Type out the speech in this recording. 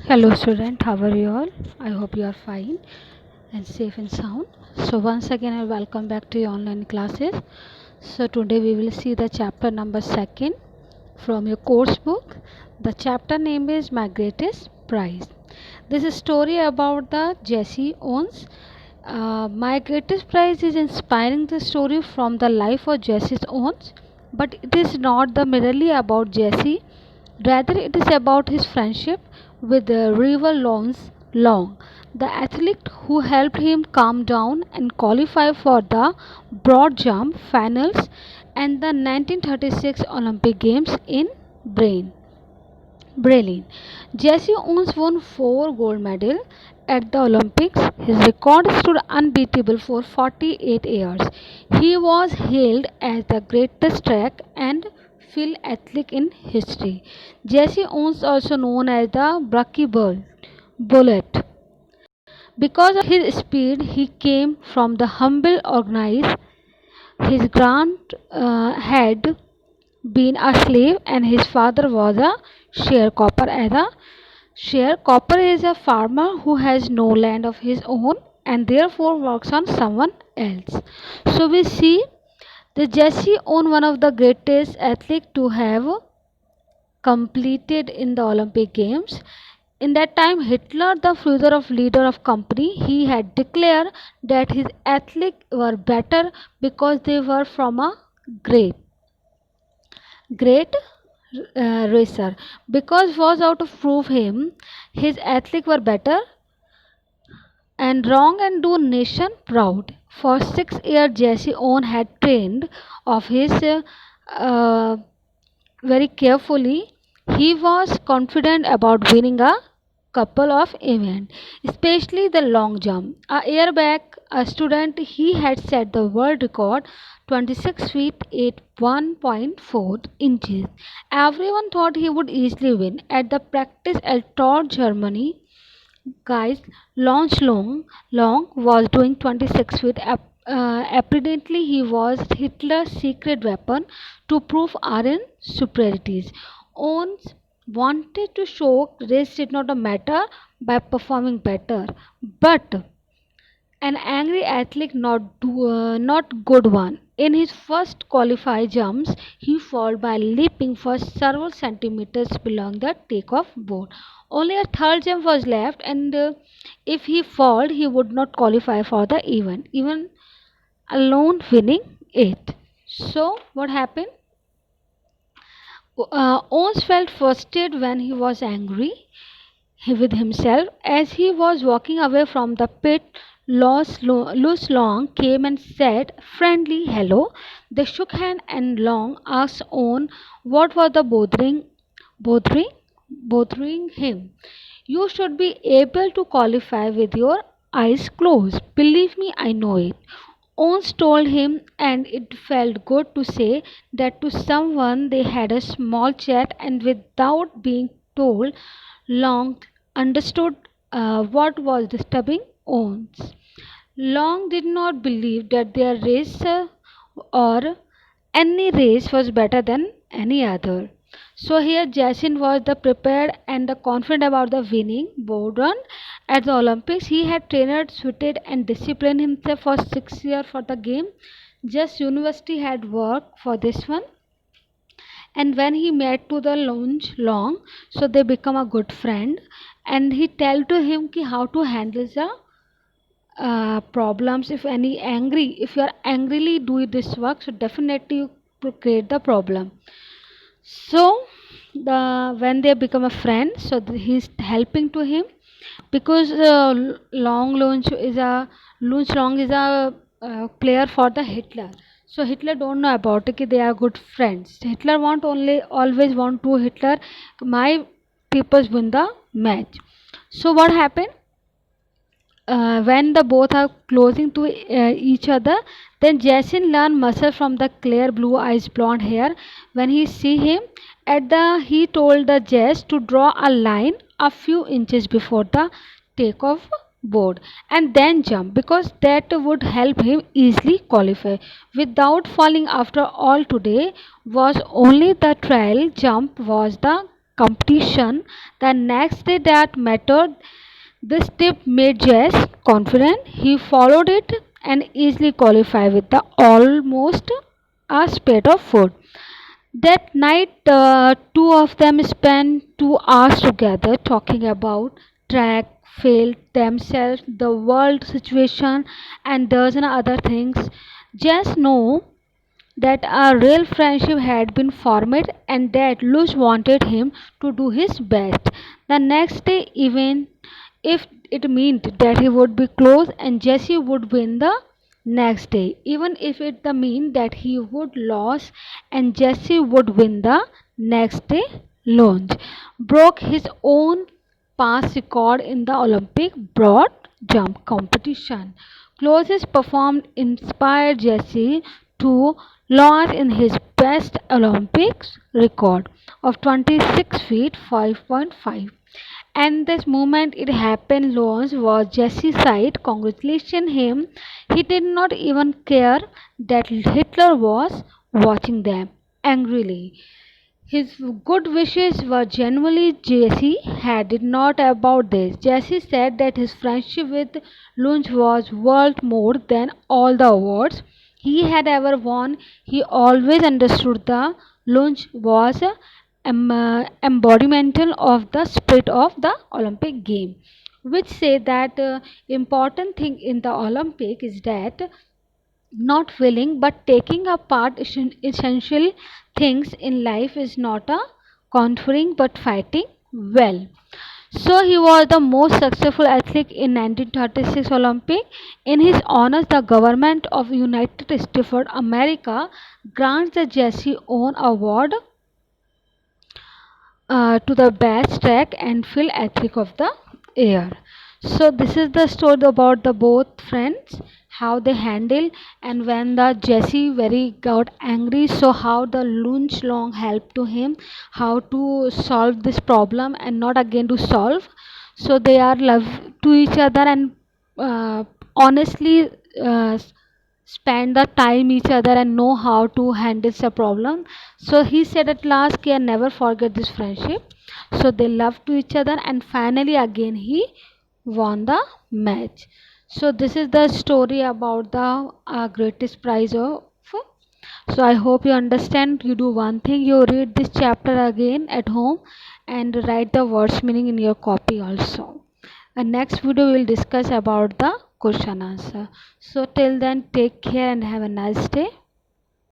Hello student, how are you all? I hope you are fine and safe and sound. So once again I welcome back to your online classes. So today we will see the chapter number 2 from your course book. The chapter name is My Greatest Prize. This is a story about the Jesse Owens. My Greatest Prize is inspiring the story from the life of Jesse Owens, but it is not the merely about Jesse. Rather, it is about his friendship with River Lawrence Long, the athlete who helped him calm down and qualify for the broad jump finals and the 1936 Olympic Games in Berlin. Jesse Owens won 4 gold medals at the Olympics. His record stood unbeatable for 48 years. He was hailed as the greatest track and field athlete in history. Jesse Owens, also known as the Bullet. Because of his speed, he came from the humble organized. His grand had been a slave and his father was a sharecropper. As a sharecropper is a farmer who has no land of his own and therefore works on someone else. So we see the Jesse owned one of the greatest athletes to have completed in the Olympic Games. In that time, Hitler, the future of leader of company, he had declared that his athletes were better because they were from a great great racer. Because was out to prove him his athletes were better and wrong and do nation proud. For 6 years, Jesse Owen had trained of his uh, very carefully. He was confident about winning a couple of events, especially the long jump. A year back, a student he had set the world record 26 feet 8 1.4 inches. Everyone thought he would easily win. At the practice at Tor, Germany, guys, Long was doing 26 feet. Apparently, he was Hitler's secret weapon to prove Iron superiorities. Owens wanted to show race did not matter by performing better, but an angry athlete, not good one. In his first qualified jumps, he fell by leaping for several centimeters below the takeoff board. Only a third jump was left, and if he failed, he would not qualify for the event, even alone winning it. So, what happened? Owens felt frustrated when he was angry with himself. As he was walking away from the pit, Louis Long came and said friendly hello. They shook hands and Long asked Owen what was the bothering bothering him. You should be able to qualify with your eyes closed. Believe me, I know it. Owens told him, and it felt good to say that to someone. They had a small chat, and without being told, Long understood what was disturbing Owens. Long did not believe that their race or any race was better than any other. So here Jason was the prepared and the confident about the winning board run at the Olympics. He had trained, suited and disciplined himself for 6 years for the game. Just university had worked for this one, and when he met to the lounge long, so they become a good friend, and he tell to him ki how to handle the problems. If you are angrily doing this work, so definitely you create the problem. So the when they become a friend, so he's helping to him because Lunch Long is a player for the Hitler. So Hitler don't know about it. They are good friends. Hitler want only always want to Hitler. My people win the match. So what happened? When the both are closing to each other, then Jason learn muscle from the clear blue eyes blonde hair. When he see him at the he told the Jess to draw a line a few inches before the takeoff board and then jump because that would help him easily qualify without falling. After all, today was only the trial jump was the competition. The next day that method, this tip made Jess confident. He followed it and easily qualified with the almost a plate of food. That night, the two of them spent 2 hours together talking about track, failed themselves, the world situation, and dozen other things. Just know that a real friendship had been formed and that Lush wanted him to do his best. The next day, even if it meant that he would be close and Jesse would win the next day, even if it the mean that he would lose and Jesse would win the next day, Lunge broke his own past record in the Olympic broad jump competition. Closest performed inspired Jesse to launch in his best Olympics record of 26 feet 5.5. And this moment it happened, Lawrence was Jesse's side. Congratulations him. He did not even care that Hitler was watching them angrily. His good wishes were genuinely Jesse had it not about this. Jesse said that his friendship with Lunch was worth more than all the awards he had ever won. He always understood the Lunch was embodiment of the spirit of the Olympic game, which say that important thing in the Olympic is that not willing but taking a part essential things in life is not a conquering but fighting well. So he was the most successful athlete in 1936 Olympic. In his honor, the government of United States of America grants the Jesse Owens Award to the best track and field athlete of the year. So this is the story about the both friends, how they handle, and when the Jesse very got angry, so how the Lunch Long helped to him how to solve this problem and not again to solve. So they are love to each other and honestly spend the time each other and know how to handle the problem. So he said at last, can never forget this friendship. So they loved to each other and finally again he won the match. So this is the story about the greatest prize of. So I hope you understand. You do one thing, you read this chapter again at home and write the words meaning in your copy also. And next video we will discuss about the question answer. So till then, take care and have a nice day.